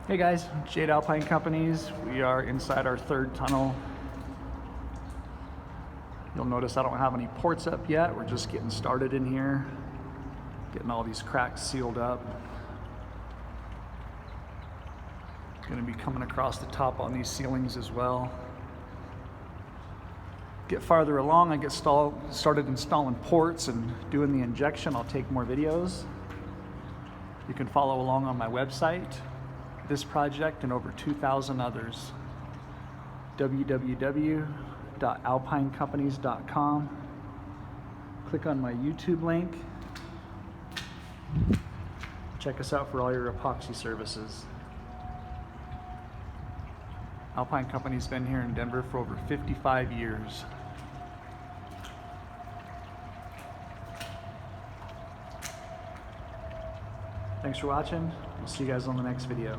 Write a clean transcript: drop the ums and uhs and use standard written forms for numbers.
Hey guys, Jade Alpine Companies. We are inside our third tunnel. You'll notice I don't have any ports up yet. We're just getting started in here, getting all these cracks sealed up. Going to be coming across the top on these ceilings as well. Get farther along, I get started installing ports and doing the injection. I'll take more videos. You can follow along on my website. This project and over 2,000 others. www.alpinecompanies.com. Click on my YouTube link. Check us out for all your epoxy services. Alpine Company's been here in Denver for over 55 years. Thanks for watching. We'll see you guys on the next video.